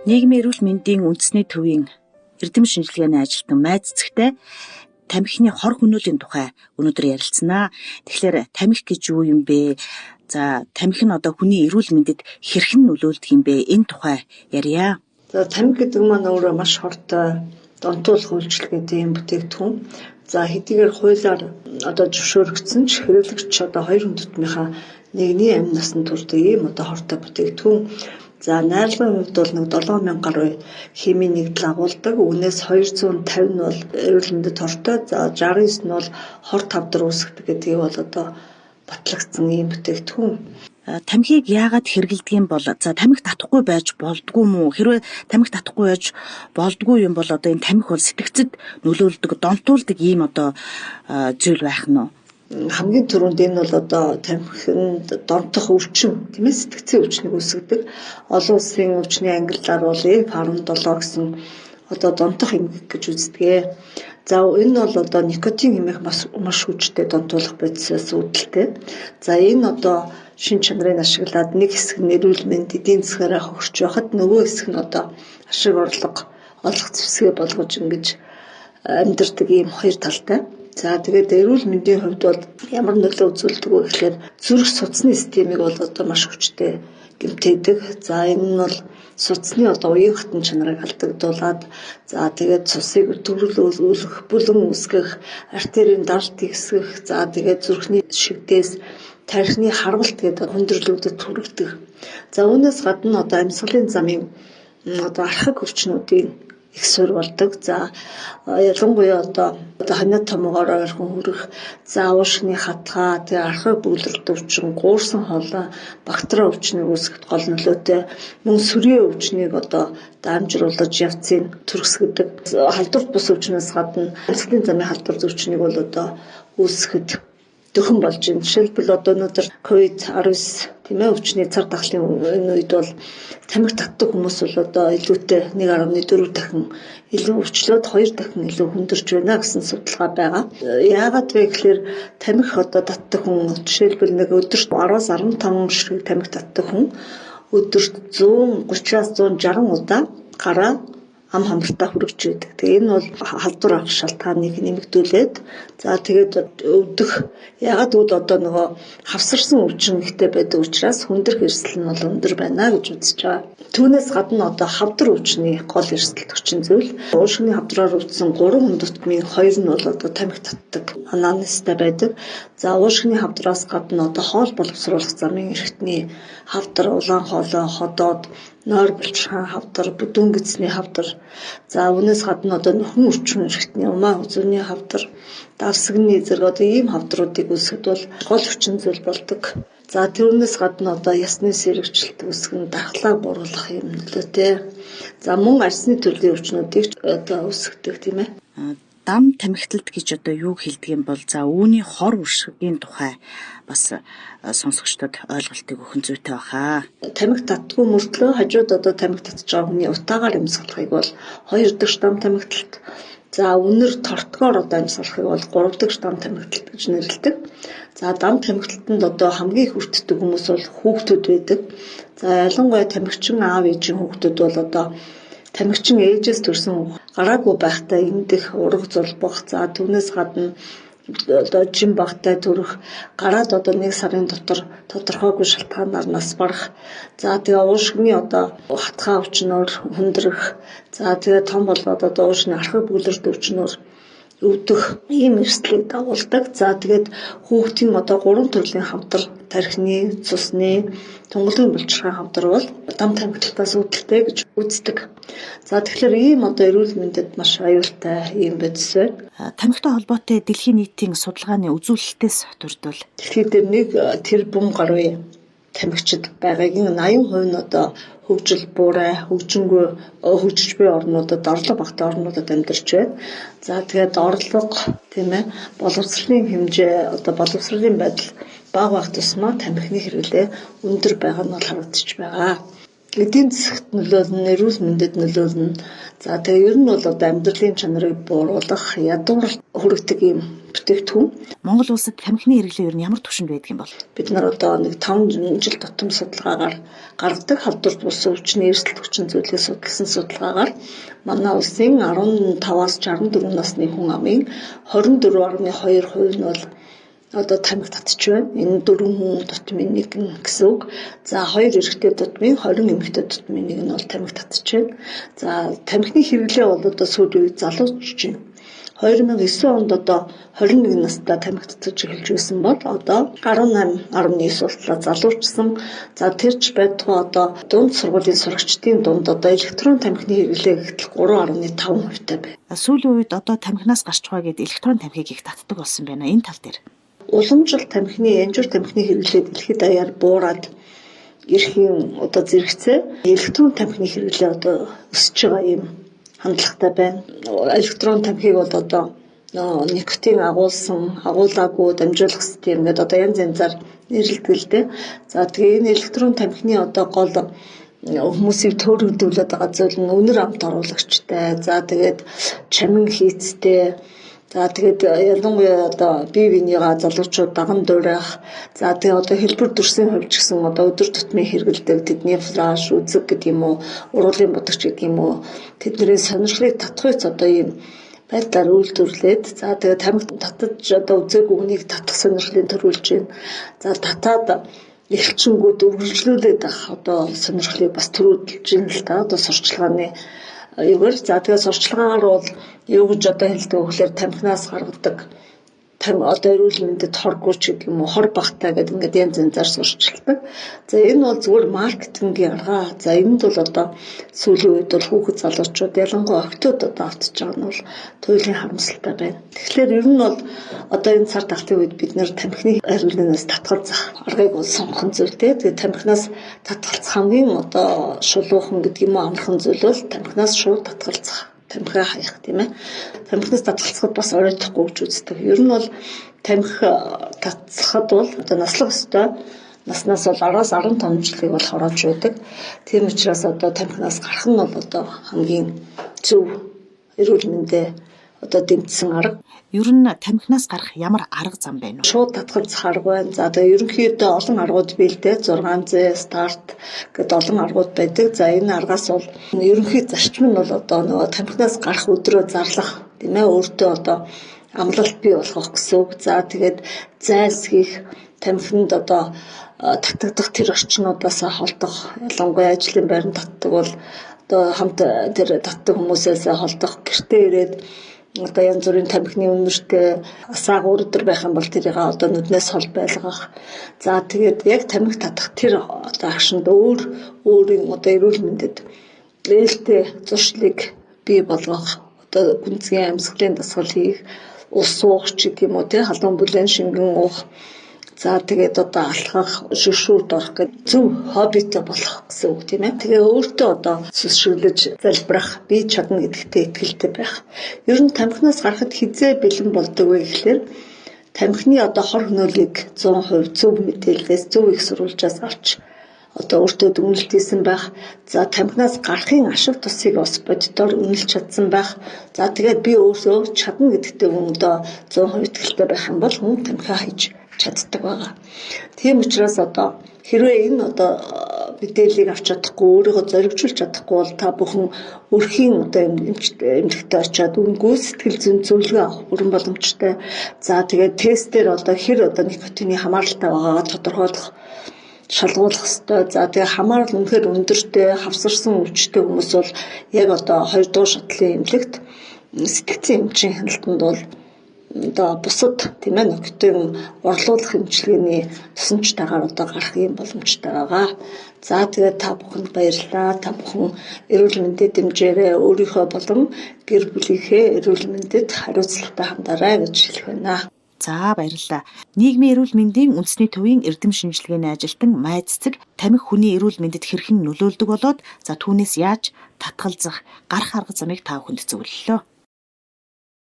Нийгмийн эрүүл мэндийн үндэсний төвийн эрдэм шинжилгээний ажилтан Майз Цэгтэй тамхины хор хөнөөлийн тухай өнөөдөр ярилцсанаа. Тэгэхээр тамхи гэж юу юм бэ? За тамхи нь одоо хүний эрүүл мэндэд хэрхэн нөлөөлдөг юм бэ? Энэ тухай ярья. За тамхи гэдэг маань өөрөө маш хортой донтуулах үйлчилгээтэй юм бүтээгдэхүүн. За хэдийгээр хуулиар одоо зөвшөөрөгдсөн ч хэрэглэгч одоо 2 хүндэтгэмийнхаа нэгний амь насанд хүрдэг ийм одоо хортой бүтээгдэхүүн. За найрлагын хувьд бол 7000 гаруй химийн нэгдэл агуулдаг. Үүнээс 250 нь бол эрүүл мэндэд хортой. За 69 нь бол хор тавдар үүсгдэг гэдгийг бол одоо батлагдсан ийм бүтээгдэхүүн. Тамхиг яагаад хэрэглэдэг юм бол тамхи татахгүй байж болдгоо мүү? Хэрвээ тамхи татахгүй байж болдгоо юм бол одоо энэ тамхи бол сэтгцэд нөлөөлдөг, донтуулдаг ийм одоо зүйл байх нь уу? Хамгийн түрүүнд энэ бол одоо тамхинд донтох өвчин, тийм ээ, сэтгцийн өвчнийг үүсгэдэг. Олон улсын өвчний ангиллаар бол F17 гэсэн одоо донтох эмгэг гэж үздэг. За энэ бол одоо никотин хэмээх маш хүчтэй донтуулах процесс үүдэлтэй. За энэ одоо шин чанарыг ашиглаад нэг хэсэг нь эрүүл мэнд эдийн засгаараа хөгжиж байхад нөгөө хэсэг нь одоо ашиг орлого олох зэвсгээ болгож ингэж амьдардаг ийм хоёр талтай. За тэгээд эрүүл мэндийн хувьд бол ямар нөлөө үзүүлдэг вэ гэхээр зүрх судасны системийг бол одоо маш хүчтэй гэмтээдэг. За энэ нь бол судасны одоо уян хатан чанарыг алдагдуулаад за тэгээд цусыг төрөлөөлөх, бүлэн үүсгэх, артерийн даралт ихсгэх, за тэгээд зүрхний шигдээс тархины харвалт гэдэг хүндрэлүүдэд хүргэдэг. За үүнээс гадна одоо амьсгалын замын одоо архаг өвчнүүдийн их суурь болдог. За ялангуяа одоо ханиад томоогоор ойрхон хүрэх, за уушгины хатгаа, тэгээ архаг бүглэрт өвчин, гуурсан хоолой, бактери өвчнийг үүсгэхэд гол нөлөөтэй. Мөн сүрийн өвчнийг одоо дамжруулж явцын төрөсгдөг. Халдварт бус өвчнөөс гадна амьсгалын замын халдвар өвчнийг бол одоо үүсгэхэд дөхөн болж байна. Жишээлбэл одоо өнөөдөр COVID-19 тийм ээ өвчний цар тахлын энэ үед бол тамхи татдаг хүмүүс бол одоо илүүтэй 1.4 дахин илүү өвчлөөд 2 дахин илүү хүндэрч байна гэсэн судалгаа байгаа. Яагаад вэ гэхээр тамхи одоо татдаг хүн жишээлбэл нэг өдөрт 10-аас 15 ширхэг тамхи татдаг хүн өдөрт 130-аас 160 удаа гараа ам хамралтаа хүргэж байдаг. Тэгээ энэ бол халдвар авах шалтгааныг нэмэгдүүлээд за тэгээд өвдөх ягаад гэвэл одоо нөгөө хавсарсан өвчин ихтэй байдаг учраас хүндрэх эрсдэл нь бол өндөр байна гэж үзэж байгаа. Түүнээс гадна одоо хавдар өвчний гол эрсдэлт хүчин зүйл уушгины хавдраар өвдсөн 3 хүндэтгэмийн 2 нь бол одоо тамхи татдаг анамнестай байдаг. За уушгины хавдраас гадна одоо хоол боловсруулах замын эрхтний хавдар, улаан хоолой, ходоод нойр булчирхай хавдар, бүдүүн гэцний хавдар. За үүнээс гадна одоо нөхөн өвчин эрхтний умаа үзүүрний хавдар, давсагны зэрэг одоо ийм хавдруудыг үүсгэхэд бол гол хүчин зүйл болдог. За тэрнээс гадна одоо ясны сэргэгчлэлт үүсгэн дархлаа бууруулах юм нөлөөтэй. За мөн арсны төрлийн өвчнүүдийг одоо үүсгэдэг тийм ээ. Дам тамхиталт гэж одоо юу хэлдэг юм бол за үүний хор уршигын тухай бас сонсогчдод ойлголтыг өгөх зүйтэй баха. Тамхи татдгүй мөртлөө хажууд одоо тамхи татж байгаа хүний утаагаар амьсгалахыг бол 2 дахь дам тамхиталт. За үнэр тортгоор одоо амьсгалахыг бол 3 дахь дам тамхиталт гэж нэрлэдэг. За дам тамхиталтанд одоо хамгийн их өртдөг хүмүүс бол хүүхдүүд байдаг. За ялангуяа тамхичин аав ээжийн хүүхдүүд бол одоо тамхичин ээжээс төрсэн гараагүй байхдаа эндэх ураг зулбах. За түүнээс гадна одоо жим багтай төрөх гараад одоо 1 сарын дотор тодорхойгүй шалтгаанаар нас барах. За тэгээ уушгины одоо хатгаа өвчнөөр хүндрэх. За тэгээ том болоод одоо уушгины архаг бүглэрт өвчнөөр өвдөх ийм эрсдлийг дагуулдаг. За тэгээд хүүхдийн одоо 3 төрлийн хавдар, тархины, цусны, тунгалгийн булчирхай хавдар бол дам тамхиталтаас үүдэлтэй гэж үздэг. За тэгэхээр ийм одоо эрүүл мэндэд маш аюултай ийм бодис байна. Тамхитай холбоотой дэлхийн нийтийн судалгааны үзүүлэлтээс дурдвал дэлхийд дээр 1 тэрбум гаруй тамхичид байгаагийн 80% нь одоо хөгжил буурай, хөгжингүй хөгжиж буй орнуудад, орлого багтай орнуудад амьдарч байна. За тэгээд орлого тийм ээ боловсролын хэмжээ одоо боловсролын байдал бага байх тусмаа тамхины хэрэглээ өндөр байгаа нь бол харагдаж байгаа. Эдийн засагт нөлөөлнө, эрүүл мэндэд нөлөөлнө. За тэгээ ер нь бол одоо амьдралын чанарыг бууруулах, ядуур хүргэдэг юм бүтээгдэхүүн. Монгол улсад тамхины хэрэглээ ер нь ямар түвшинд байдаг юм бол? Бид нар одоо нэг 5 жил тутам судалгаагаар гаргадаг халдвар бус өвчний эрсдэл хүчин зүйлийг судалсан судалгаагаар манай улсын 15-аас 64 насны хүн амын 24.2% нь бол одоо тамхи татж байна. Энэ 4 хүн тутмын нэг гэсэн үг. За 2 эрэгтэй тутмын 20 эмэгтэй тутмын нэг нь бол тамхи татж байна. За тамхины хэрэглээ бол одоо сүүлийн үед залуучж байна. 2009 онд одоо 21 настай тамхи татж эхэлж байсан бол одоо 18.9 болтлоо залуучсан. За тэрч байтугай одоо дунд сургуулийн сурагчдын дунд одоо электрон тамхины хэрэглээ гэтэл 3.5% таа байна. Сүүлийн үед одоо тамхинаас гарч байгаа гэд электрон тамхиг их татдаг болсон байна. Энэ тал дээр уламжлал тамхины янжуур тамхины хэрэглээ дэлхийд даяар буураад ирэхийн одоо зэрэгцээ электрон тамхины хэрэглээ одоо өсөж байгаа юм хандлагатай байна. Электрон тамхиг бол одоо никотин агуулаагүй дамжуулах систем гэдэг одоо янз янзаар нэрлэдэг л дээ. За тэгээ энэ электрон тамхины одоо гол хүмүүсийг төөрөгдүүлээд байгаа зүйл нь өнөр амт оруулагчтай. За тэгээд чамин хийцтэй. За тэгээд ялангуяа одоо бие биенийгаа залуучууд даган дуурайх. За тэгээд одоо хэлбэр дүрсийн хувьд ч гэсэн одоо өдөр тутмын хэрэгэлдэг тэдний флаш, үзэг гэдэг юм уу, ургуулын бодогч гэдэг юм уу. Тэдний сонирхлыг татахыц одоо ийм байдлаар үйлдвэрлээд за тэгээд тамхи татаж одоо үзэг үгнийг татах сонирхлыг төрүүлж байна. За татаад эрхчингүүд үргэлжлүүлээд авах одоо сонирхлыг бас төрүүлж байна л да. Одоо сурчлагын юугаар за тэгээд сурчлагаар бол юу гэж одоо хэлдэг вэ гэхээр тамхинаас гаргадаг одоо эрүүл мэндэд хоргооч гэдэг юм уу хор багтаа гэдэг ингээд янз янзаар сурчилдаг. За энэ бол зүгээр маркетингийн арга. За энд бол одоо сүүлийн үед бол хүүхэд залуучууд ялангуяа охтууд одоо автж байгаа нь бол туйлын харамсалтай байна. Тэгэхээр ер нь бол одоо энэ цар тахлын үед бид нэр тамхины хариулнаас татгалзах аргыг бол сонгох зүйл дээ. Тэгээд тамхинаас татгалзах хамгийн одоо шулуухан гэдэг юм уу амархан зүйл бол тамхинаас шууд татгалзах. Тамхиа хаях тийм ээ. Тамхинаас татгалзахад бас оройтхгүй гэж үздэг. Ер нь бол тамхи татсахад бол одоо наслах ёстой. Наснаас бол 10-аас 15 жилиг бол хороож байдаг. Тийм учраас одоо тамхинаас гарах нь бол одоо хамгийн зөв эрүүл мэндэ одоо дэмжсэн арга. Ер нь тамхинаас гарах ямар арга зам байна вэ? Шууд татгалзах арга байна. За тэгээ ерөнхийдөө олон аргууд бий л дээ. 6Z старт гэдэг олон аргууд байдаг. За энэ аргаас бол ерөнхий зарчим нь бол одоо нөгөө тамхинаас гарах өдрөө зарлах тийм ээ. Өөртөө одоо амлалт бий болгох гэсэн үг. За тэгээд зайлсхийх тамхинд одоо татагдах тэр орчнуудаас холдох ялангуяа ажлын байранд татдаг бол одоо хамт тэр татдаг хүмүүсээс холдох гэртээ ирээд одоо янз бүрийн тамхины үнэртэй асаагаар өдөр байх юм бол тэрийг одоо нүднээс хол байлгах. За тэгээд яг тамхи татах тэр одоо агшинд өөрийн одоо эрүүл мэндэд ээлтэй зуршлыг бий болгох, одоо гүнзгий амьсгалын дасгал хийх, ус уух ч гэдэг юм уу тий халуун бүлээн шингэн уух. За тэгээд одоо алхах, шүршүүрд орох гэдэг зөв хоббитой болох гэсэн үг тийм ээ. Тэгээ өөртөө одоо сүсшиглэж залбирах, бие чадна гэдэгтээ итгэлтэй байх. Ер нь тамхинаас гарахад хизээ бэлэн болдог вэ гэхлээр тамхины одоо хор хөнөөлийг 100% зөв мэдээлэлээс зөв их сурвалжаас авч одоо өөртөө дүгнэлт хийсэн байх. За тамхинаас гарахын ашиг тусыг бас боддоор үнэлж чадсан байх. За тэгээд би өөрөө чадна гэдэгтээ өмнөдөө 100% итгэлтэй байх юм бол хүн тамхиа хийж чаддаг байгаа. Тийм учраас одоо хэрвээ энэ одоо мэдээллийг авч чадахгүй өөрийгөө зоригжуулж чадахгүй бол та бүхэн өрхийн одоо эмнэлэгтээ очиад үнгүү сэтгэл зүйн зөвлөгөө авах бүрэн боломжтой. За тэгээд тестээр одоо хэр одоо никотины хамааралтай байгаагаа тодорхойлох шалгуулах ёстой. За тэгээ хамаарал үнэхээр өндөртэй хавсарсан өвчтэй хүмүүс бол яг одоо 2 дугаар шатлын эмнэлэгт сэтгцийн эмчийн хяналтанд бол одоо бусад тийм ээ никотин орлуулах эмчилгээний тусламжтайгаар одоо гарах юм боломжтой байгаа. За тэгээ та бүхэнд баярлалаа. Та бүхэн эрүүл мэндэд дэмжээрэй. Өөрийнхөө болон гэр бүлийнхээ эрүүл мэндэд хариуцлагатай хандаарай гэж хэлэх байна. За баярлалаа. Нийгмийн эрүүл мэндийн үндэсний төвийн эрдэм шинжилгээний ажилтан Май Цэцэг тамхи хүний эрүүл мэндэд хэрхэн нөлөөлдөг болоод за түүнээс яаж татгалзах гарах арга замыг та бүхэнд зөвлөлөө.